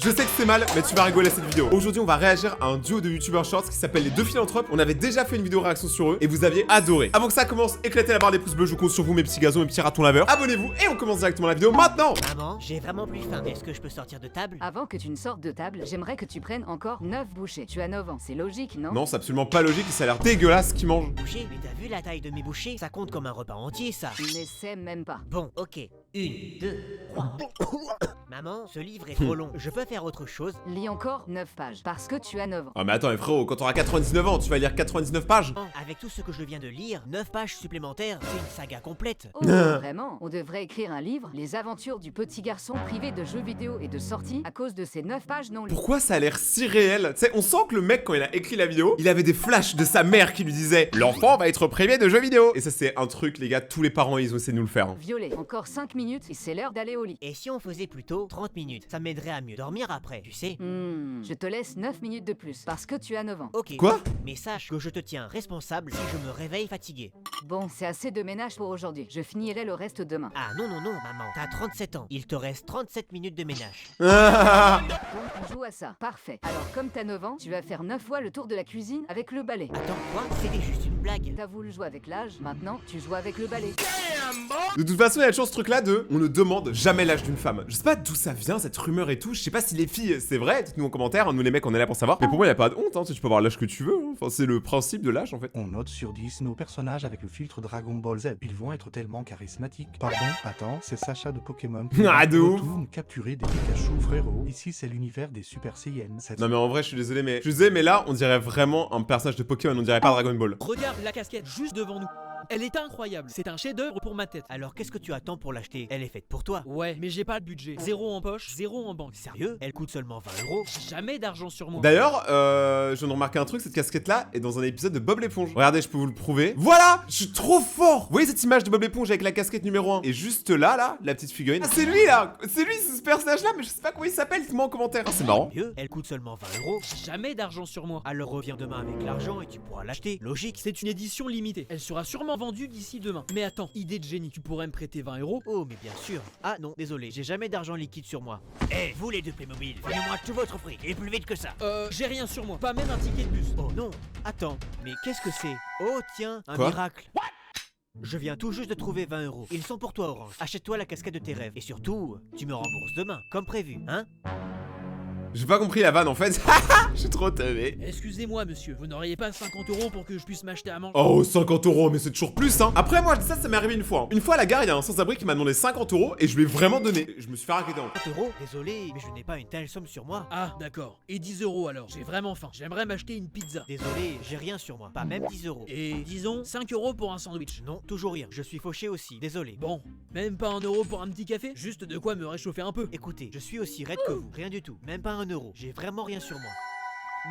Je sais que c'est mal, mais tu vas rigoler à cette vidéo. Aujourd'hui, on va réagir à un duo de youtubeurs shorts qui s'appelle les deux philanthropes. On avait déjà fait une vidéo réaction sur eux et vous aviez adoré. Avant que ça commence, éclatez la barre des pouces bleus, je compte sur vous mes petits gazons, mes petits ratons laveurs. Abonnez-vous et on commence directement la vidéo maintenant. Maman, j'ai vraiment plus faim. Est-ce que je peux sortir de table? Avant que tu ne sortes de table, j'aimerais que tu prennes encore 9 bouchées. Tu as 9 ans, c'est logique, non? Non, c'est absolument pas logique et ça a l'air dégueulasse ce qu'ils mangent. Boucher? Mais t'as vu la taille de mes bouchées? Ça compte comme un repas entier, ça. Tu n'essaies même pas. Bon, ok. 1, 2, 3. Maman, ce livre est trop long. Je peux faire autre chose? Lis encore 9 pages, parce que tu as 9 ans. Ah mais attends, mais frérot, quand t'auras 99 ans, tu vas lire 99 pages? Avec tout ce que je viens de lire, 9 pages supplémentaires, c'est une saga complète. Oh, vraiment? On devrait écrire un livre, Les aventures du petit garçon privé de jeux vidéo et de sorties, à cause de ces 9 pages non lues. Pourquoi ça a l'air si réel? Tu sais, on sent que le mec, quand il a écrit la vidéo, il avait des flashs de sa mère qui lui disait « L'enfant va être privé de jeux vidéo !» Et ça, c'est un truc, les gars, tous les parents, ils ont essayé de nous le faire. Hein. Violet, encore 5 minutes et c'est l'heure d'aller au lit. Et si on faisait plutôt 30 minutes? Ça m'aiderait à mieux dormir après, tu sais. Je te laisse 9 minutes de plus, parce que tu as 9 ans. Ok. Quoi? Mais sache que je te tiens responsable si je me réveille fatigué. Bon, c'est assez de ménage pour aujourd'hui. Je finirai le reste demain. Ah non, non, non, maman. T'as 37 ans. Il te reste 37 minutes de ménage. Bon, on joue à ça. Parfait. Alors, comme t'as 9 ans, tu vas faire 9 fois le tour de la cuisine avec le balai. Attends, quoi? C'était juste une blague. T'as voulu jouer avec l'âge, maintenant tu joues avec le balai. De toute façon, il y a toujours ce truc-là de on ne demande jamais l'âge d'une femme. Je sais pas d'où ça vient, cette rumeur et tout. Je sais pas si les filles, c'est vrai. Dites-nous en commentaire. Nous, les mecs, on est là pour savoir. Mais pour moi, il y a pas de honte. Hein. Tu peux avoir l'âge que tu veux. Hein. Enfin, c'est le principe de l'âge, en fait. On note sur 10 nos personnages avec le filtre Dragon Ball Z. Ils vont être tellement charismatiques. Pardon, attends, c'est Sacha de Pokémon. Ah, de ouf. Retourne capturer des Pikachu, frérot. Ici, c'est l'univers des Super Saiyans. Non, mais en vrai, je suis désolé, mais là, on dirait vraiment un personnage de Pokémon. On dirait pas Dragon Ball. Regarde la casquette juste devant nous. Elle est incroyable, c'est un chef-d'œuvre pour ma tête. Alors qu'est-ce que tu attends pour l'acheter? Elle est faite pour toi. Ouais, mais j'ai pas le budget. 0 en poche, 0 en banque. Sérieux? Elle coûte seulement 20 euros. Jamais d'argent sur moi. D'ailleurs, je viens de remarquer un truc, cette casquette-là est dans un épisode de Bob l'éponge. Regardez, je peux vous le prouver. Voilà! Je suis trop fort! Vous voyez cette image de Bob l'éponge avec la casquette numéro 1? Et juste là, la petite figurine. Ah, c'est lui, là! C'est lui, ce personnage-là, mais je sais pas comment il s'appelle, dites-moi en commentaire. Ah, c'est marrant. Mieux, elle coûte seulement 20 euros. Jamais d'argent sur moi. Alors reviens demain avec l'argent et tu pourras l'acheter. Logique. C'est une édition limitée. Elle sera sûrement vendue d'ici demain. Mais attends, idée de génie, tu pourrais me prêter 20 euros? Oh, mais bien sûr. Ah non, désolé, j'ai jamais d'argent liquide sur moi. Eh, vous les deux Playmobil, donnez-moi tout votre fric et plus vite que ça. J'ai rien sur moi. Pas même un ticket de bus. Oh non, attends, mais qu'est-ce que c'est? Oh tiens, un Quoi? miracle. Je viens tout juste de trouver 20 euros. Ils sont pour toi, Orange. Achète-toi la casquette de tes rêves. Et surtout, tu me rembourses demain, comme prévu, hein? J'ai pas compris la vanne en fait. Je suis trop teubé. Excusez-moi, monsieur, vous n'auriez pas 50 euros pour que je puisse m'acheter à manger? Oh, 50 euros, mais c'est toujours plus, hein. Après, moi, ça m'est arrivé une fois. Hein. Une fois à la gare, il y a un sans-abri qui m'a demandé 50 euros et je lui ai vraiment donné. Je me suis fait raqueter en 30 euros? Désolé, mais je n'ai pas une telle somme sur moi. Ah, d'accord. Et 10 euros alors? J'ai vraiment faim. J'aimerais m'acheter une pizza. Désolé, j'ai rien sur moi. Pas même 10 euros. Et disons 5 euros pour un sandwich. Non, toujours rien. Je suis fauché aussi, désolé. Bon, même pas 1 euro pour un petit café? Juste de quoi me réchauffer un peu. Écoutez, je suis aussi raide que vous. Rien du tout. Même pas 1 euro. J'ai vraiment rien sur moi.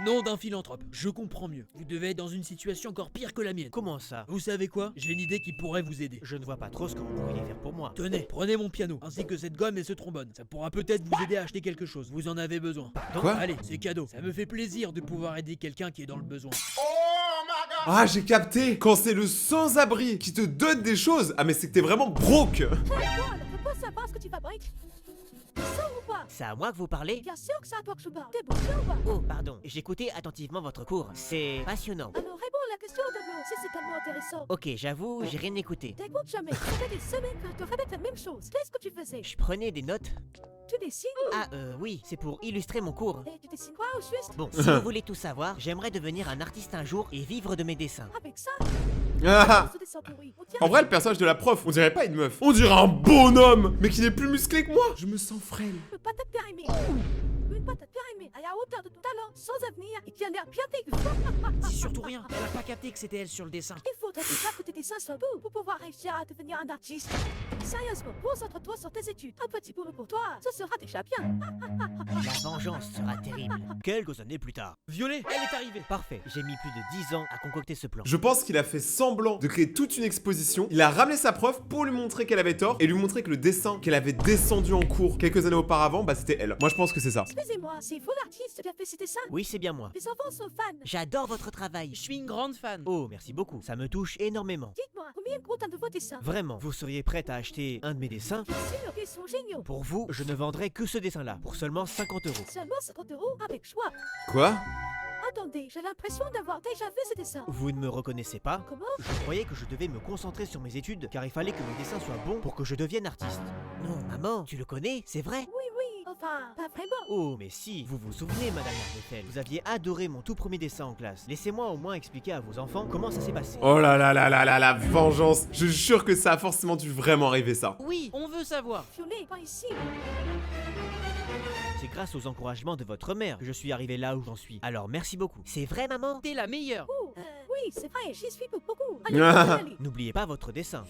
Nom d'un philanthrope. Je comprends mieux. Vous devez être dans une situation encore pire que la mienne. Comment ça? Vous savez quoi? J'ai une idée qui pourrait vous aider. Je ne vois pas trop ce que vous pourriez faire pour moi. Tenez, prenez mon piano, ainsi que cette gomme et ce trombone. Ça pourra peut-être vous aider à acheter quelque chose. Vous en avez besoin. Quoi? Allez, c'est cadeau. Ça me fait plaisir de pouvoir aider quelqu'un qui est dans le besoin. Ah, j'ai capté. Quand c'est le sans-abri qui te donne des choses. Ah, mais c'est que t'es vraiment broke. Toi, ne peux pas savoir ce que tu fabriques. Ça ou pas? C'est à moi que vous parlez? Bien sûr que c'est à toi que je parle. T'es bouché ou pas? Oh, pardon. J'écoutais attentivement votre cours. C'est passionnant. Alors réponds à la question d'abord, si c'est tellement intéressant. Ok, j'avoue, j'ai rien écouté. T'écoutes jamais. Ça fait des semaines que je te répète la même chose. Qu'est-ce que tu faisais? Je prenais des notes. Tu dessines? Ah, oui, c'est pour illustrer mon cours. Et tu dessines quoi au juste? Bon, si vous voulez tout savoir, j'aimerais devenir un artiste un jour et vivre de mes dessins. Avec ça? Ah. Ce dessin pourri. On dirait En vrai, le personnage de la prof, on dirait pas une meuf. On dirait un bonhomme, mais qui est plus musclé que moi. Je me sens frêle. une patate périmée. Une patate périmée à la hauteur de ton talent, sans avenir et qui a l'air bien dégueu. Dis surtout rien. Elle a pas capté que c'était elle sur le dessin. Il faudrait déjà que tes dessins soient beaux pour pouvoir réussir à devenir un artiste. Sérieusement, concentre-toi sur tes études. Un petit boulot pour toi, ce sera déjà bien. La vengeance sera terrible. Quelques années plus tard. Violet, elle est arrivée. Parfait, j'ai mis plus de 10 ans à concocter ce plan. Je pense qu'il a fait semblant de créer toute une exposition. Il a ramené sa prof pour lui montrer qu'elle avait tort et lui montrer que le dessin qu'elle avait descendu en cours quelques années auparavant, bah c'était elle. Moi je pense que c'est ça. Excusez-moi, c'est vous l'artiste qui a fait ces dessins? Oui, c'est bien moi. Les enfants sont fans. J'adore votre travail. Je suis une grande fan. Oh, merci beaucoup. Ça me touche énormément. Dites-moi, combien coûte un de vos dessins? Vraiment, vous seriez prête à acheter un de mes dessins? Bien sûr, ils sont géniaux. Pour vous, je ne vendrai que ce dessin-là, pour seulement 50 euros. seulement 50 € avec choix. Quoi? Attendez, j'ai l'impression d'avoir déjà vu ce dessin. Vous ne me reconnaissez pas? Comment? Je croyais que je devais me concentrer sur mes études, car il fallait que mes dessins soient bons pour que je devienne artiste. Non, maman, tu le connais, c'est vrai? Oui, enfin, pas vraiment. Oh, mais si, vous vous souvenez, Madame Erdefeld, vous aviez adoré mon tout premier dessin en classe. Laissez-moi au moins expliquer à vos enfants comment ça s'est passé. Oh là là là là là, la vengeance. Je jure que ça a forcément dû vraiment arriver ça. Oui, on veut savoir. Violet, pas ici. C'est grâce aux encouragements de votre mère que je suis arrivé là où j'en suis. Alors merci beaucoup. C'est vrai, maman? T'es la meilleure. Oh, oui, c'est vrai, j'y suis pour beaucoup. Allez, allez. N'oubliez pas votre dessin.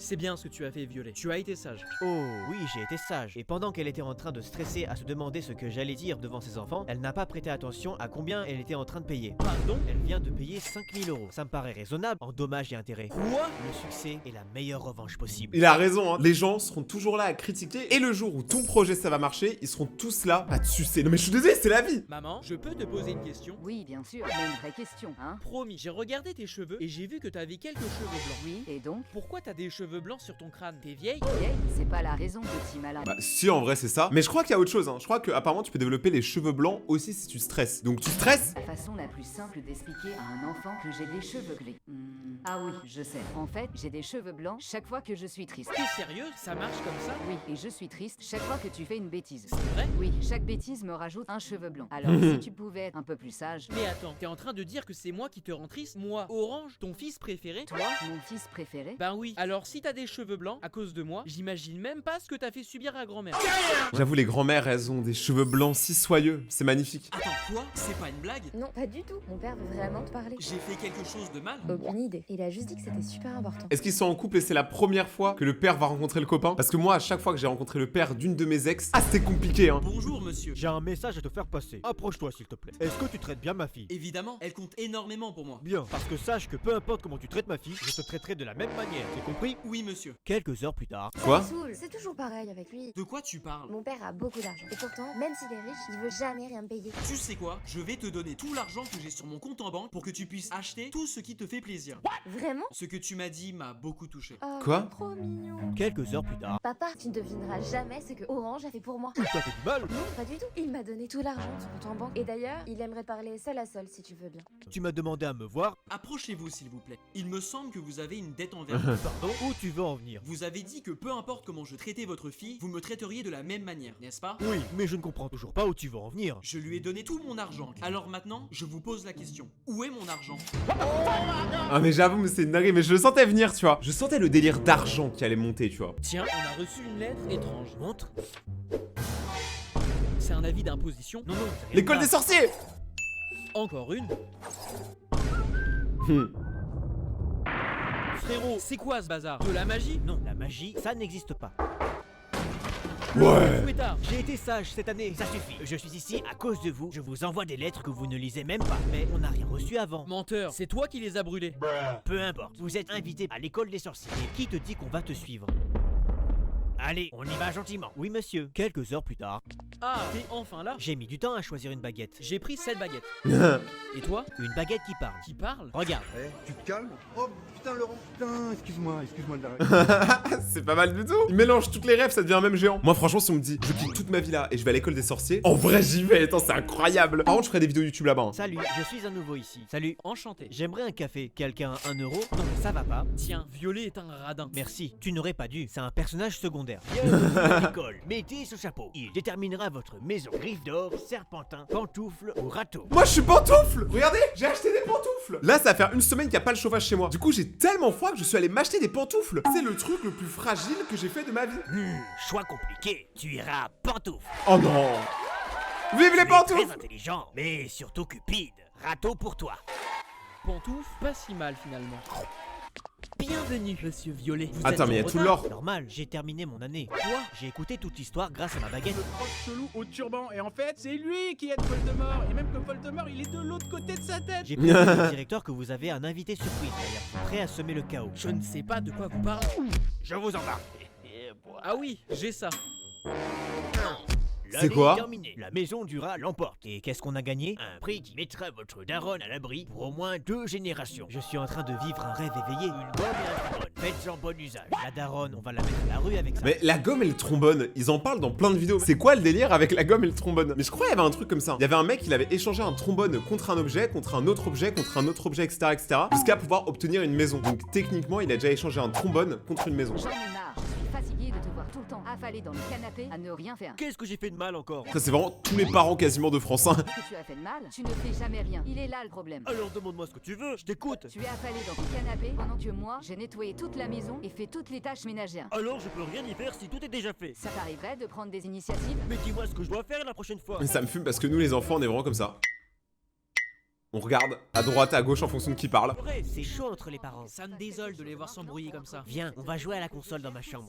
C'est bien ce que tu as fait, Violet. Tu as été sage. Oh, oui, j'ai été sage. Et pendant qu'elle était en train de stresser à se demander ce que j'allais dire devant ses enfants, elle n'a pas prêté attention à combien elle était en train de payer. Pardon? Elle vient de payer 5000 €. Ça me paraît raisonnable en dommages et intérêts. Quoi? Le succès est la meilleure revanche possible. Il a raison, hein. Les gens seront toujours là à critiquer. Et le jour où ton projet ça va marcher, ils seront tous là à te sucer. Non mais je suis désolé, c'est la vie. Maman, je peux te poser une question? Oui, bien sûr, mais une vraie question, hein. Promis, j'ai regardé tes cheveux et j'ai vu que t'avais quelques cheveux blancs. Oui, et donc? Pourquoi t'as des cheveux blancs sur ton crâne? T'es vieille? Vieille, c'est pas la raison, petit malin. Bah si, en vrai c'est ça. Mais je crois qu'il y a autre chose, hein. Je crois que apparemment tu peux développer les cheveux blancs aussi si tu stresses. Donc tu stresses. La façon la plus simple d'expliquer à un enfant que j'ai des cheveux gris. Ah oui, je sais. En fait, j'ai des cheveux blancs chaque fois que je suis triste. T'es sérieuse? Ça marche comme ça? Oui, et je suis triste chaque fois que tu fais une bêtise. C'est vrai? Oui, chaque bêtise me rajoute un cheveu blanc. Alors, si tu pouvais être un peu plus sage. Mais attends, t'es en train de dire que c'est moi qui te rend triste? Moi, Orange, ton fils préféré? Toi, mon fils préféré? Ben oui. Alors si t'as des cheveux blancs à cause de moi, j'imagine même pas ce que t'as fait subir à grand-mère. J'avoue, les grand-mères, elles ont des cheveux blancs si soyeux. C'est magnifique. Attends, quoi? C'est pas une blague? Non, pas du tout. Mon père veut vraiment te parler. J'ai fait quelque chose de mal? Aucune idée. Il a juste dit que c'était super important. Est-ce qu'ils sont en couple et c'est la première fois que le père va rencontrer le copain? Parce que moi, à chaque fois que j'ai rencontré le père d'une de mes ex, ah c'était compliqué, hein. Bonjour monsieur. J'ai un message à te faire passer. Approche-toi s'il te plaît. Est-ce que tu traites bien ma fille? Évidemment, elle compte énormément pour moi. Bien, parce que sache que peu importe comment tu traites ma fille, je te traiterai de la même manière, c'est compris? Oui monsieur. Quelques heures plus tard. Quoi? Ça me saoule. C'est toujours pareil avec lui. De quoi tu parles? Mon père a beaucoup d'argent. Et pourtant, même s'il est riche, il veut jamais rien me payer. Tu sais quoi? Je vais te donner tout l'argent que j'ai sur mon compte en banque pour que tu puisses acheter tout ce qui te fait plaisir. Vraiment? Ce que tu m'as dit m'a beaucoup touché. Oh, Quoi? trop mignon. Quelques heures plus tard. Papa, tu ne devineras jamais ce que Orange a fait pour moi. Ça fait du mal. Non, pas du tout. Il m'a donné tout l'argent de son compte en banque. Et d'ailleurs, il aimerait parler seul à seul si tu veux bien. Tu m'as demandé à me voir. Approchez-vous s'il vous plaît. Il me semble que vous avez une dette envers moi. Pardon, où tu veux en venir? Vous avez dit que peu importe comment je traitais votre fille, vous me traiteriez de la même manière, n'est-ce pas? Oui, mais je ne comprends toujours pas où tu veux en venir. Je lui ai donné tout mon argent. Alors maintenant, je vous pose la question. Où est mon argent? Ah mais j'avoue, mais c'est une dinguerie, mais je le sentais venir, tu vois. Je sentais le délire d'argent qui allait monter, tu vois. Tiens, on a reçu une lettre étrange. Montre. C'est un avis d'imposition. Non, non. L'école des sorciers. Encore une. Hmm. Frérot, c'est quoi ce bazar? De la magie? Non, la magie, ça n'existe pas. Ouais. Fouettard. J'ai été sage cette année, ça suffit. Je suis ici à cause de vous. Je vous envoie des lettres que vous ne lisez même pas. Mais on n'a rien reçu avant. Menteur, c'est toi qui les as brûlés. Peu importe. Vous êtes invité à l'école des sorciers. Et qui te dit qu'on va te suivre? Allez, on y va gentiment. Oui, monsieur. Quelques heures plus tard, Ah, t'es enfin là? j'ai mis du temps à choisir une baguette. J'ai pris cette baguette. Et toi? Une baguette qui parle. Qui parle? Regarde. Tu te calmes? Oh putain Laurent, putain, excuse-moi de l'arrêter. C'est pas mal du tout. Il mélange toutes les rêves, ça devient un même géant. Moi franchement, si on me dit je quitte toute ma vie là et je vais à l'école des sorciers, en vrai j'y vais. Attends, c'est incroyable. Par contre, je ferai des vidéos YouTube là-bas, hein. Salut, je suis à nouveau ici. Salut. Enchanté. J'aimerais un café. Quelqu'un a 1 euro? Non, mais ça va pas. Tiens, Violet est un radin. Merci, tu n'aurais pas dû. C'est un personnage secondaire. Bienvenue à l'école. Mettez ce chapeau. Il déterminera votre maison. Griffe d'or, serpentin, pantoufle ou râteau. Moi je suis pantoufle. Regardez, j'ai acheté des pantoufles. Là, ça va faire une semaine qu'il n'y a pas le chauffage chez moi. Du coup, j'ai tellement froid que je suis allé m'acheter des pantoufles. C'est le truc le plus fragile que j'ai fait de ma vie. Choix compliqué. Tu iras pantoufle. Oh non. Vive les Tu es pantoufles. très intelligent, mais surtout cupide. Râteau pour toi. Pantoufle, pas si mal finalement. Bienvenue, monsieur Violet. Vous Attends, êtes mais il y en a tout retard. l'or. Normal, j'ai terminé mon année. Quoi? J'ai écouté toute l'histoire grâce à ma baguette. Chelou au turban et en fait c'est lui qui aide Voldemort et même que Voldemort il est de l'autre côté de sa tête. J'ai prévenu le directeur que vous avez un invité surprise d'ailleurs, prêt à semer le chaos. Je ne sais pas de quoi vous parlez. Je vous embarque. Ah oui, j'ai ça. C'est quoi? Terminé. La maison du rat l'emporte. Et qu'est-ce qu'on a gagné? Un prix qui mettra votre daronne à l'abri pour au moins 2 générations. Je suis en train de vivre un rêve éveillé. Une gomme et un trombone. Faites-en bon usage. La daronne, on va la mettre à la rue avec ça. Mais la gomme et le trombone, ils en parlent dans plein de vidéos. C'est quoi le délire avec la gomme et le trombone? Mais je crois qu'il y avait un truc comme ça. Il y avait un mec, il avait échangé un trombone contre un objet, contre un autre objet, contre un autre objet, etc., etc., jusqu'à pouvoir obtenir une maison. Donc techniquement, il a déjà échangé un trombone contre une maison. J'en ai marre, je suis fatiguée de te voir tout le temps affalée dans le canapé à ne rien faire. Qu'est-ce que j'ai fait de mal encore? Ça, c'est vraiment tous les parents quasiment de France 1. Ce que tu as fait de mal, tu ne fais jamais rien. Il est là le problème. Alors demande-moi ce que tu veux, je t'écoute. Tu es affalée dans ton canapé pendant que moi, j'ai nettoyé toute la maison et fait toutes les tâches ménagères. Alors je peux rien y faire si tout est déjà fait. Ça t'arriverait de prendre des initiatives? Mais dis-moi ce que je dois faire la prochaine fois. Mais ça me fume parce que nous, les enfants, on est vraiment comme ça. On regarde à droite, à gauche en fonction de qui parle. Vrai, c'est chaud entre les parents. Ça me désole de les voir s'embrouiller comme ça. Viens, on va jouer à la console dans ma chambre.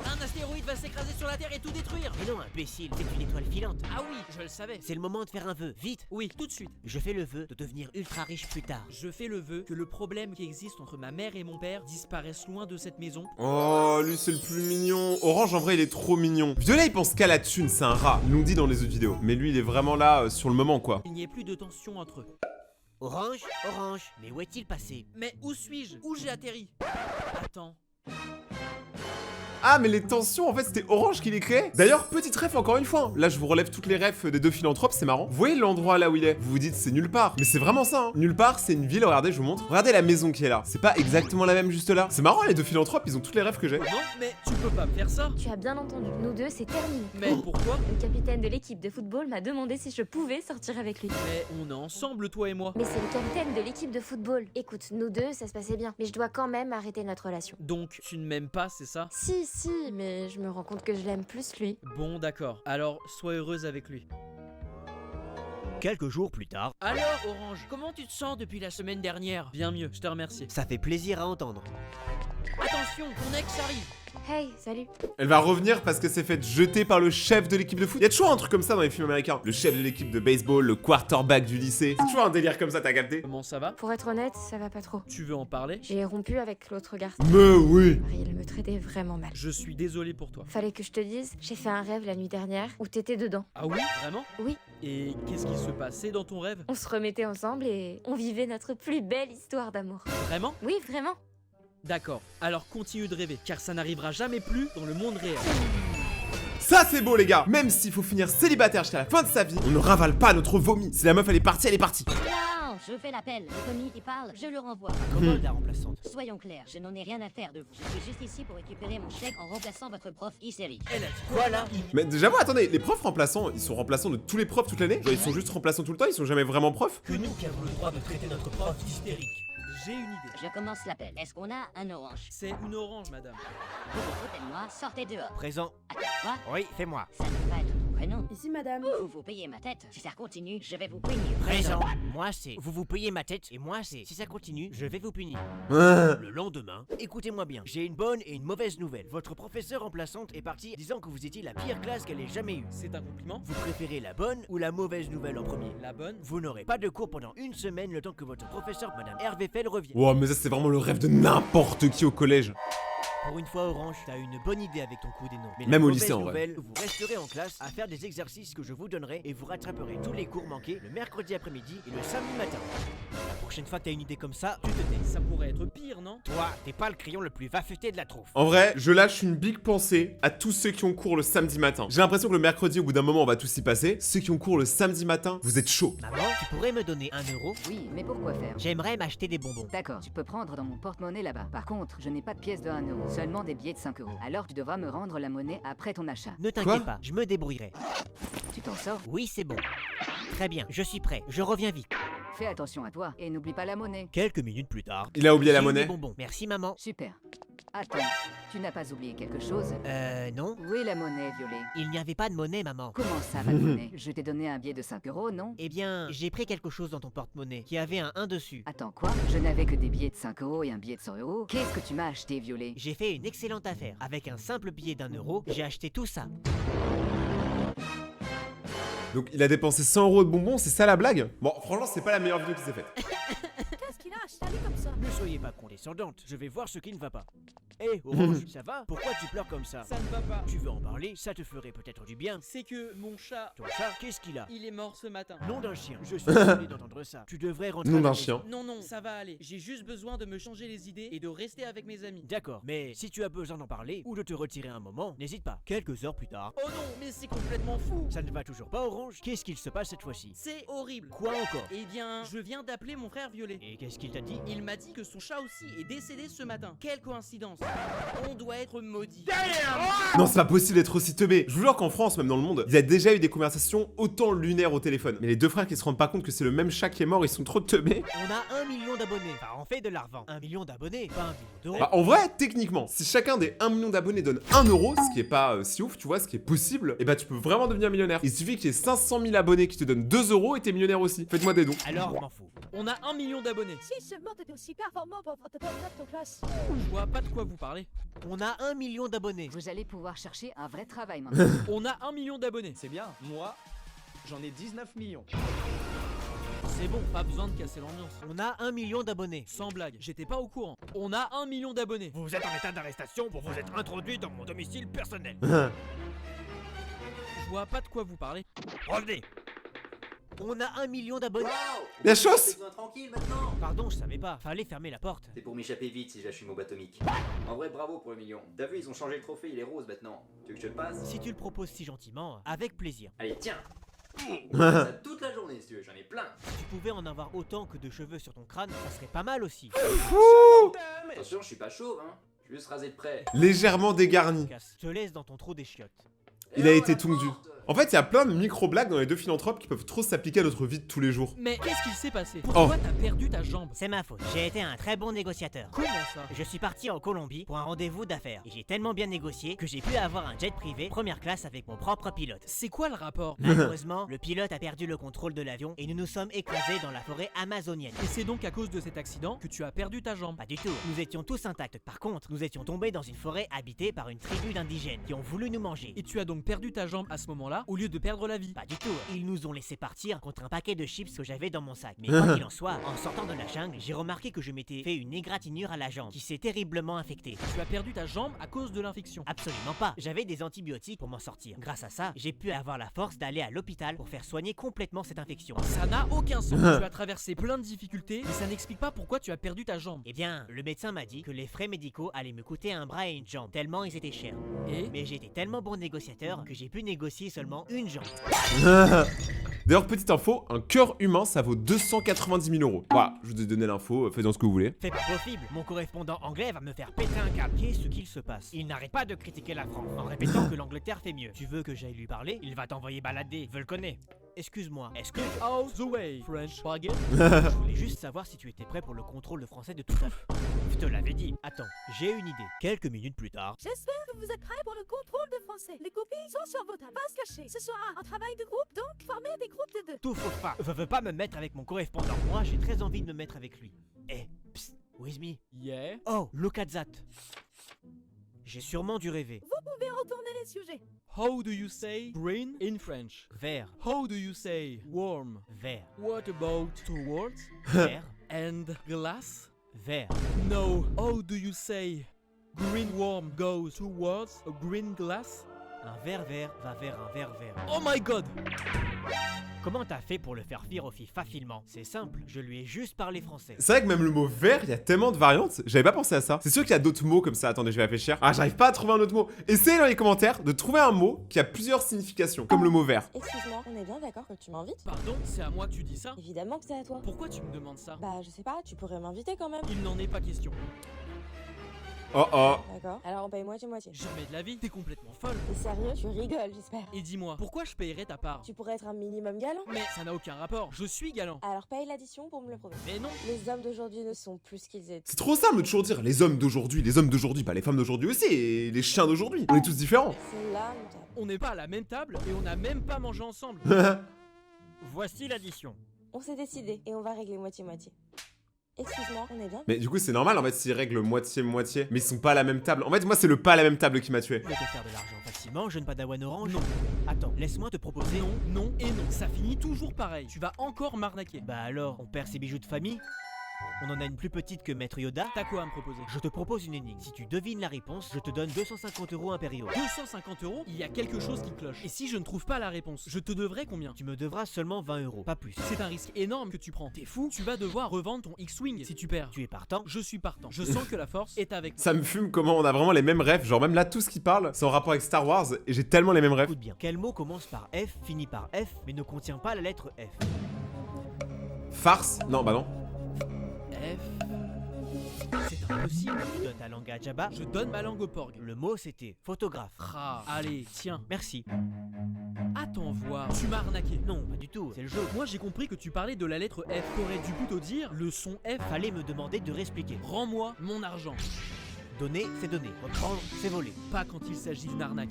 Un astéroïde va s'écraser sur la Terre et tout détruire. Mais non, imbécile, c'est une étoile filante. Ah oui, je le savais. C'est le moment de faire un vœu, vite. Oui, tout de suite. Je fais le vœu de devenir ultra riche plus tard. Je fais le vœu que le problème qui existe entre ma mère et mon père disparaisse loin de cette maison. Oh, lui, c'est le plus mignon. Orange, en vrai, il est trop mignon. Violet, il pense qu'à la thune, c'est un rat. Ils l'ont dit dans les autres vidéos. Mais lui, il est vraiment là sur le moment, quoi. Il n'y ait plus de tension entre eux. Orange, Orange, mais où est-il passé? Mais où suis-je? Où j'ai atterri? Attends. Ah, mais les tensions, en fait, c'était Orange qui les créait. D'ailleurs, petite ref encore une fois. Là, je vous relève toutes les refs des deux philanthropes, c'est marrant. Vous voyez l'endroit là où il est? Vous vous dites, c'est nulle part. Mais c'est vraiment ça, hein. Nulle part, c'est une ville, regardez, je vous montre. Regardez la maison qui est là. C'est pas exactement la même juste là. C'est marrant, les deux philanthropes, ils ont toutes les refs que j'ai. Non, mais tu peux pas me faire ça. Tu as bien entendu, nous deux, c'est terminé. Mais pourquoi? Le capitaine de l'équipe de football m'a demandé si je pouvais sortir avec lui. Mais on est ensemble, toi et moi. Mais c'est le capitaine de l'équipe de football. Écoute, nous deux, ça se passait bien. Mais je dois quand même arrêter notre relation. Donc, tu ne m'aimes pas, c'est ça? Si, mais je me rends compte que je l'aime plus lui. Bon, d'accord. Alors, sois heureuse avec lui. Quelques jours plus tard. Alors, Orange, comment tu te sens depuis la semaine dernière? Bien mieux, je te remercie. Ça fait plaisir à entendre. Attention, ton ex arrive. Hey, salut. Elle va revenir parce que s'est fait jeter par le chef de l'équipe de foot. Il y a toujours un truc comme ça dans les films américains. Le chef de l'équipe de baseball, le quarterback du lycée. C'est toujours un délire comme ça, t'as capté? Comment ça va? Pour être honnête, ça va pas trop. Tu veux en parler? J'ai rompu avec l'autre garçon. Mais oui. Il me traitait vraiment mal. Je suis désolé pour toi. Fallait que je te dise, j'ai fait un rêve la nuit dernière où t'étais dedans. Ah oui? Vraiment? Oui. Et qu'est-ce qui se passait dans ton rêve? On se remettait ensemble et on vivait notre plus belle histoire d'amour. Vraiment? Oui, vraiment. D'accord, alors continue de rêver, car ça n'arrivera jamais plus dans le monde réel. Ça c'est beau les gars. Même s'il faut finir célibataire jusqu'à la fin de sa vie, on ne ravale pas notre vomi. Si la meuf elle est partie, elle est partie. Non, je fais l'appel. Le commis qui parle, je le renvoie. Comment la remplaçante? Soyons clairs, je n'en ai rien à faire de vous. Je suis juste ici pour récupérer mon chèque en remplaçant votre prof hystérique. Elle a dit quoi là? Mais j'avoue, attendez, les profs remplaçants, ils sont remplaçants de tous les profs toute l'année? Genre ils sont juste remplaçants tout le temps, ils sont jamais vraiment profs? Que nous qui avons le droit de traiter notre prof hystérique. J'ai une idée. Je commence l'appel. Est-ce qu'on a un orange? C'est une orange, madame. Vous vous foutez de moi, sortez dehors. Présent. Attends, quoi? Oui, c'est moi. Ça ne peut pas être ton prénom. Ici, madame. Vous payez ma tête. Si ça continue, je vais vous punir. Présent. Moi c'est vous payez ma tête et moi c'est si ça continue, je vais vous punir. Ah. Le lendemain, écoutez-moi bien, j'ai une bonne et une mauvaise nouvelle. Votre professeure remplaçante est partie disant que vous étiez la pire classe qu'elle ait jamais eue. C'est un compliment? Vous préférez la bonne ou la mauvaise nouvelle en premier? La bonne? Vous n'aurez pas de cours pendant une semaine le temps que votre professeur, Madame Hervéfeld, revienne. Wow, mais ça c'est vraiment le rêve de n'importe qui au collège. Pour une fois, Orange, t'as une bonne idée avec ton coup des noms. Mais Même la au mauvaise lycée, en vrai. nouvelle, vous resterez en classe à faire des exercices que je vous donnerai et vous rattraperez tous les cours manqués le mercredi après-midi et le samedi matin. La prochaine fois que t'as une idée comme ça, tu te tais. Ça pourrait être pire, non? Toi, t'es pas le crayon le plus affûté de la troupe. En vrai, je lâche une big pensée à tous ceux qui ont cours le samedi matin. J'ai l'impression que le mercredi, au bout d'un moment, on va tous y passer. Ceux qui ont cours le samedi matin, vous êtes chauds. Maman, tu pourrais me donner 1 euro? Oui, mais pourquoi faire? J'aimerais m'acheter des bonbons. D'accord, tu peux prendre dans mon porte-monnaie là-bas. Par contre, je n'ai pas de pièces de 1 euro, seulement des billets de 5 euros. Alors tu devras me rendre la monnaie après ton achat. Ne t'inquiète pas, je me débrouillerai. Tu t'en sors? Oui, c'est bon. Très bien, je suis prêt, je reviens vite. Fais attention à toi et n'oublie pas la monnaie. Quelques minutes plus tard. Il a oublié la j'ai eu monnaie. des bonbons. Merci maman. Super. Attends, tu n'as pas oublié quelque chose? Non. Où est la monnaie, Violet? Il n'y avait pas de monnaie, maman. Comment ça, pas de monnaie? Je t'ai donné un billet de 5 euros, non? Eh bien, j'ai pris quelque chose dans ton porte-monnaie qui avait un 1 dessus. Attends, quoi? Je n'avais que des billets de 5 euros et un billet de 100 euros. Qu'est-ce que tu m'as acheté, Violet? J'ai fait une excellente affaire. Avec un simple billet d'1 euro, j'ai acheté tout ça. Donc il a dépensé 100 euros de bonbons, c'est ça la blague? Bon, franchement, c'est pas la meilleure vidéo qui s'est faite. Qu'est-ce qu'il a acheté comme ça? Ne soyez pas condescendante, je vais voir ce qui ne va pas. Hé, Orange, ça va? Pourquoi tu pleures comme ça? Ça ne va pas. Tu veux en parler? Ça te ferait peut-être du bien. C'est que mon chat, Ton chat, qu'est-ce qu'il a? il est mort ce matin. Nom d'un chien. Je suis désolé d'entendre ça. Tu devrais rentrer Nom à la d'un maison. chien. Non, non, ça va aller. J'ai juste besoin de me changer les idées et de rester avec mes amis. D'accord, mais si tu as besoin d'en parler ou de te retirer un moment, n'hésite pas. Quelques heures plus tard. Oh non, mais c'est complètement fou. Ça ne va toujours pas, Orange? Qu'est-ce qu'il se passe cette fois-ci? C'est horrible. Quoi encore? Eh bien, je viens d'appeler mon frère Violet. Et qu'est-ce qu'il t'a dit? Il m'a dit que son chat aussi est décédé ce matin. Quelle coïncidence. On doit être maudits. Non, c'est pas possible d'être aussi teubé. Je vous jure qu'en France, même dans le monde, il y a déjà eu des conversations autant lunaires au téléphone. Mais les deux frères qui se rendent pas compte que c'est le même chat qui est mort, ils sont trop teubés. On a 1 million d'abonnés. Enfin, on fait de l'argent. 1 million d'abonnés, pas 1 million d'euros. Bah, en vrai, techniquement, si chacun des 1 million d'abonnés donne 1 euro, ce qui est pas si ouf, tu vois, ce qui est possible, et bah tu peux vraiment devenir millionnaire. Il suffit qu'il y ait 500 000 abonnés qui te donnent 2 euros et t'es millionnaire aussi. Faites-moi des dons. Alors, je m'en fous. On a 1 million d'abonnés. Si seulement t'étais aussi performant pour votre bonne note en classe. Je vois pas de quoi vous parlez. On a 1 million d'abonnés. Vous allez pouvoir chercher un vrai travail maintenant. On a 1 million d'abonnés. C'est bien, moi, j'en ai 19 millions. C'est bon, pas besoin de casser l'ambiance. On a 1 million d'abonnés. Sans blague, j'étais pas au courant. On a 1 million d'abonnés. Vous êtes en état d'arrestation pour vous être introduit dans mon domicile personnel. Je vois pas de quoi vous parlez. Revenez. On a 1 million d'abonnés. La chausse. Tranquille maintenant. Pardon, je savais pas. Fallait fermer la porte. C'est pour m'échapper vite si j'achète mon bateau atomique. En vrai, bravo pour le million. T'as vu, ils ont changé le trophée, il est rose maintenant. Tu veux que je te le passe? Si tu le proposes si gentiment, avec plaisir. Allez, tiens. On fait ça toute la journée si tu veux, j'en ai plein. Si tu pouvais en avoir autant que de cheveux sur ton crâne, ça serait pas mal aussi. Attention, je suis pas chauve, hein. Je suis juste rasé de près. Légèrement dégarni. Casse. Je te laisse dans ton trou des chiottes. Il a été tondu. En fait, il y a plein de micro-blagues dans les deux philanthropes qui peuvent trop s'appliquer à notre vie de tous les jours. Mais qu'est-ce qu'il s'est passé? Pourquoi t'as perdu ta jambe? C'est ma faute. J'ai été un très bon négociateur. Comment ça? Je suis parti en Colombie pour un rendez-vous d'affaires. Et j'ai tellement bien négocié que j'ai pu avoir un jet privé première classe avec mon propre pilote. C'est quoi le rapport? Malheureusement, le pilote a perdu le contrôle de l'avion et nous nous sommes écrasés dans la forêt amazonienne. Et c'est donc à cause de cet accident que tu as perdu ta jambe? Pas du tout. Nous étions tous intacts. Par contre, nous étions tombés dans une forêt habitée par une tribu d'indigènes qui ont voulu nous manger. Et tu as donc perdu ta jambe à ce moment-là au lieu de perdre la vie? Pas du tout. Ils nous ont laissé partir contre un paquet de chips que j'avais dans mon sac. Mais quoi qu'il en soit, en sortant de la jungle, j'ai remarqué que je m'étais fait une égratignure à la jambe qui s'est terriblement infectée. Tu as perdu ta jambe à cause de l'infection? Absolument pas. J'avais des antibiotiques pour m'en sortir. Grâce à ça, j'ai pu avoir la force d'aller à l'hôpital pour faire soigner complètement cette infection. Ça n'a aucun sens. Tu as traversé plein de difficultés, mais ça n'explique pas pourquoi tu as perdu ta jambe. Eh bien, le médecin m'a dit que les frais médicaux allaient me coûter un bras et une jambe, tellement ils étaient chers. Mais j'étais tellement bon négociateur que j'ai pu négocier seulement une jambe. D'ailleurs, petite info, un cœur humain ça vaut 290 000 euros. Voilà, je vous ai donné l'info, faites-en ce que vous voulez. C'est pas possible, mon correspondant anglais va me faire péter un câble. Qu'est-ce qu'il se passe? Il n'arrête pas de critiquer la France en répétant que l'Angleterre fait mieux. Tu veux que j'aille lui parler? Il va t'envoyer balader, je le connais. Excuse-moi, est-ce que... Out the way, French baguette. Je voulais juste savoir si tu étais prêt pour le contrôle de français de tout à l'heure. Je te l'avais dit. Attends, j'ai une idée. Quelques minutes plus tard... J'espère que vous êtes prêts pour le contrôle de français. Les copies sont sur vos tables. Pas se cacher. Ce sera un travail de groupe, donc formez des groupes de deux. Tout faux pas. Je veux pas me mettre avec mon correspondant. Moi, j'ai très envie de me mettre avec lui. Eh, psst, with me. Yeah. Oh, Lokazat. J'ai sûrement dû rêver. Vous pouvez retourner les sujets. How do you say green in French? Vert. How do you say warm? Vert. What about towards? Vert. And glass? Vert. No. How do you say green warm goes towards a green glass? Un verre vert va vers un verre vert. Oh my god! Comment t'as fait pour le faire fuir aux filles facilement? C'est simple, je lui ai juste parlé français. C'est vrai que même le mot vert, il y a tellement de variantes, j'avais pas pensé à ça. C'est sûr qu'il y a d'autres mots comme ça, attendez, je vais réfléchir. Ah, j'arrive pas à trouver un autre mot. Essayez dans les commentaires de trouver un mot qui a plusieurs significations, comme le mot vert. Excuse-moi, on est bien d'accord que tu m'invites? Pardon, c'est à moi que tu dis ça? Évidemment que c'est à toi. Pourquoi tu me demandes ça? Bah, je sais pas, tu pourrais m'inviter quand même. Il n'en est pas question. Oh oh. D'accord. Alors on paye moitié-moitié. Jamais de la vie, t'es complètement folle. T'es sérieux? Tu rigoles, j'espère. Et dis-moi, pourquoi je payerais ta part? Tu pourrais être un minimum galant. Mais ça n'a aucun rapport, je suis galant. Alors paye l'addition pour me le prouver. Mais non. Les hommes d'aujourd'hui ne sont plus ce qu'ils étaient. C'est trop simple de toujours dire les hommes d'aujourd'hui, bah les femmes d'aujourd'hui aussi, et les chiens d'aujourd'hui. On est tous différents. C'est lamentable. On n'est pas à la même table et on n'a même pas mangé ensemble. Voici l'addition. On s'est décidé et on va régler moitié-moitié. Excuse-moi, on est bien? Mais du coup c'est normal en fait s'ils règlent moitié-moitié, mais ils sont pas à la même table. En fait moi c'est le pas à la même table qui m'a tué. Je vais te faire de l'argent facilement, jeune padawan orange. Non. Attends, laisse-moi te proposer. Non, non et non. Ça finit toujours pareil. Tu vas encore m'arnaquer. Bah alors, on perd ses bijoux de famille? On en a une plus petite que Maître Yoda. T'as quoi à me proposer? Je te propose une énigme. Si tu devines la réponse, je te donne 250 € impériaux. 250 €? Il y a quelque chose qui cloche. Et si je ne trouve pas la réponse, je te devrais combien? Tu me devras seulement 20 €, pas plus. C'est un risque énorme que tu prends. T'es fou? Tu vas devoir revendre ton X-Wing si tu perds. Tu es partant? Je suis partant. Je sens que la force est avec moi. Ça me fume comment on a vraiment les mêmes rêves. Genre même là, tout ce qui parle, c'est en rapport avec Star Wars et j'ai tellement les mêmes rêves. Écoute bien. Quel mot commence par F, finit par F, mais ne contient pas la lettre F? Farce? Non, bah non. F. C'est impossible. Tu donnes ta langue à Jabba. Je donne ma langue au porg. Le mot c'était photographe. Ah, allez, tiens. Merci. Attends voir. Tu m'as arnaqué. Non, pas du tout. C'est le jeu. Moi j'ai compris que tu parlais de la lettre F. T'aurais dû plutôt dire le son F. Fallait me demander de réexpliquer. Rends-moi mon argent. Donner, c'est donner. Reprendre, c'est voler. Pas quand il s'agit d'une arnaque.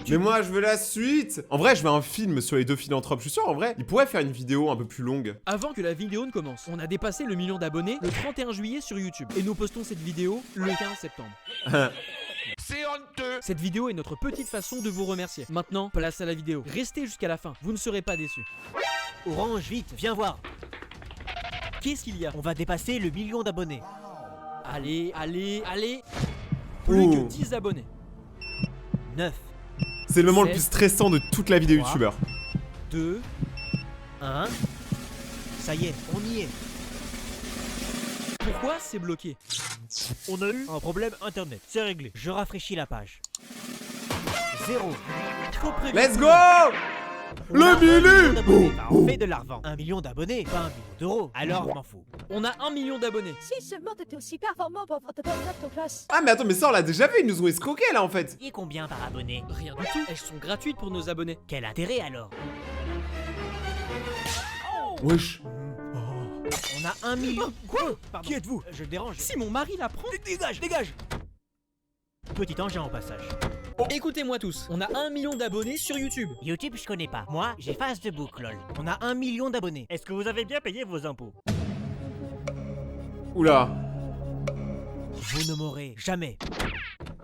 Mais moi, je veux la suite. En vrai, je veux un film sur les deux philanthropes. Je suis sûr, en vrai, il pourrait faire une vidéo un peu plus longue. Avant que la vidéo ne commence, on a dépassé le 1 million d'abonnés le 31 juillet sur YouTube. Et nous postons cette vidéo le 15 septembre. C'est honteux. Cette vidéo est notre petite façon de vous remercier. Maintenant, place à la vidéo. Restez jusqu'à la fin, vous ne serez pas déçus. Orange, vite, viens voir. Qu'est-ce qu'il y a? On va dépasser le 1 million d'abonnés. Allez, allez, allez. Plus que 10 abonnés. 9. C'est le moment 7, le plus stressant de toute la vidéo 3, youtubeur. 2, 1. Ça y est, on y est. Pourquoi c'est bloqué? On a eu un problème internet. C'est réglé. Je rafraîchis la page. 0. Trop prévenu. Let's go! Le million! On fait de l'argent. 1 million d'abonnés, pas 1 million d'euros. Alors, je m'en fous. On a 1 million d'abonnés. Si seulement t'étais aussi performant pour votre bonne note en classe. Ah mais attends, mais ça on l'a déjà vu, ils nous ont escroqué là en fait. Et combien par abonné? Rien du tout. Elles sont gratuites pour nos abonnés. Quel intérêt alors? Wesh. On a 1 million. Quoi? Pardon. Qui êtes-vous? Je dérange. Si mon mari la prend. Dégage, dégage. Petit engin au passage. Écoutez-moi tous, on a 1 million d'abonnés sur YouTube. YouTube, je connais pas. Moi, j'ai face de boucle, lol. On a 1 million d'abonnés. Est-ce que vous avez bien payé vos impôts? Oula. Vous ne m'aurez jamais.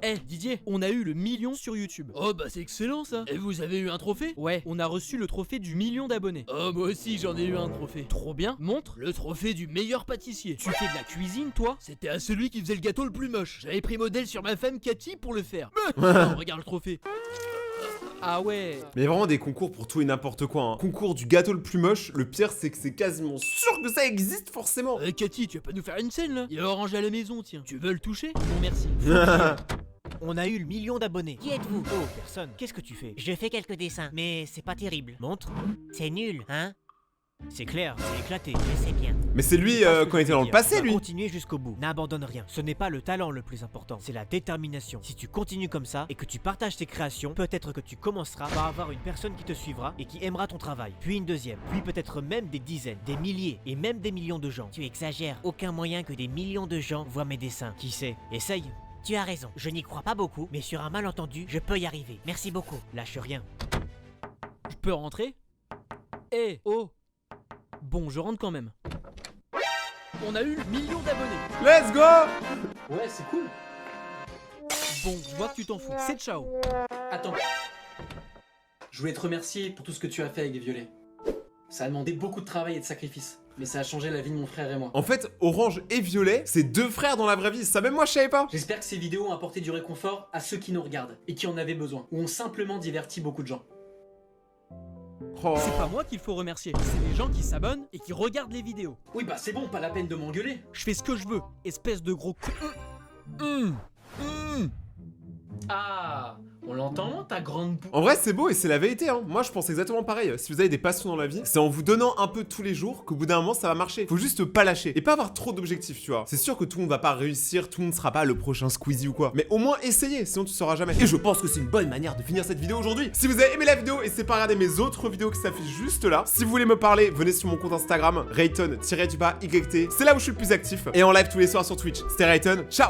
Eh Didier, on a eu le 1 million sur YouTube. Oh bah c'est excellent ça. Et vous avez eu un trophée? Ouais, on a reçu le trophée du 1 million d'abonnés. Oh moi aussi j'en ai eu un trophée. Trop bien. Montre le trophée du meilleur pâtissier. Tu fais de la cuisine toi? C'était à celui qui faisait le gâteau le plus moche. J'avais pris modèle sur ma femme Cathy pour le faire. Non, regarde le trophée. Ah ouais. Mais il y a vraiment des concours pour tout et n'importe quoi hein. Concours du gâteau le plus moche, le pire c'est que c'est quasiment sûr que ça existe forcément. Cathy, tu vas pas nous faire une scène là? Il y a Orange à la maison, tiens. Tu veux le toucher? Non merci. On a eu le 1 million d'abonnés. Qui êtes-vous? Oh, personne. Qu'est-ce que tu fais? Je fais quelques dessins, mais c'est pas terrible. Montre. C'est nul, hein? C'est clair, c'est éclaté. Je sais bien. Mais c'est lui quand il était dans le passé lui. Continuez jusqu'au bout. N'abandonne rien. Ce n'est pas le talent le plus important, c'est la détermination. Si tu continues comme ça et que tu partages tes créations, peut-être que tu commenceras par avoir une personne qui te suivra et qui aimera ton travail. Puis une deuxième. Puis peut-être même des dizaines, des milliers et même des millions de gens. Tu exagères. Aucun moyen que des millions de gens voient mes dessins. Qui sait? Essaye. Tu as raison, je n'y crois pas beaucoup, mais sur un malentendu, je peux y arriver. Merci beaucoup. Lâche rien. Je peux rentrer? Eh, oh. Bon, je rentre quand même. On a eu le 1 million d'abonnés. Let's go! Ouais, c'est cool. Bon, je vois que tu t'en fous. C'est ciao. Attends. Je voulais te remercier pour tout ce que tu as fait avec les violets. Ça a demandé beaucoup de travail et de sacrifices. Mais ça a changé la vie de mon frère et moi. En fait, Orange et Violet, c'est deux frères dans la vraie vie. Ça même moi je savais pas. J'espère que ces vidéos ont apporté du réconfort à ceux qui nous regardent et qui en avaient besoin. Ou ont simplement diverti beaucoup de gens. Oh. C'est pas moi qu'il faut remercier, c'est les gens qui s'abonnent et qui regardent les vidéos. Oui bah c'est bon, pas la peine de m'engueuler. Je fais ce que je veux, espèce de gros Ah, on l'entend, ta grande boue. En vrai c'est beau et c'est la vérité hein. Moi je pense exactement pareil. Si vous avez des passions dans la vie, c'est en vous donnant un peu tous les jours qu'au bout d'un moment ça va marcher. Faut juste pas lâcher et pas avoir trop d'objectifs, tu vois. C'est sûr que tout le monde va pas réussir, tout le monde sera pas le prochain Squeezie ou quoi. Mais au moins essayez, sinon tu sauras jamais. Et je pense que c'est une bonne manière de finir cette vidéo aujourd'hui. Si vous avez aimé la vidéo, n'hésitez pas à regarder mes autres vidéos qui s'affichent juste là. Si vous voulez me parler, venez sur mon compte Instagram, Rayton-YT. C'est là où je suis le plus actif. Et en live tous les soirs sur Twitch. C'était Rayton, ciao!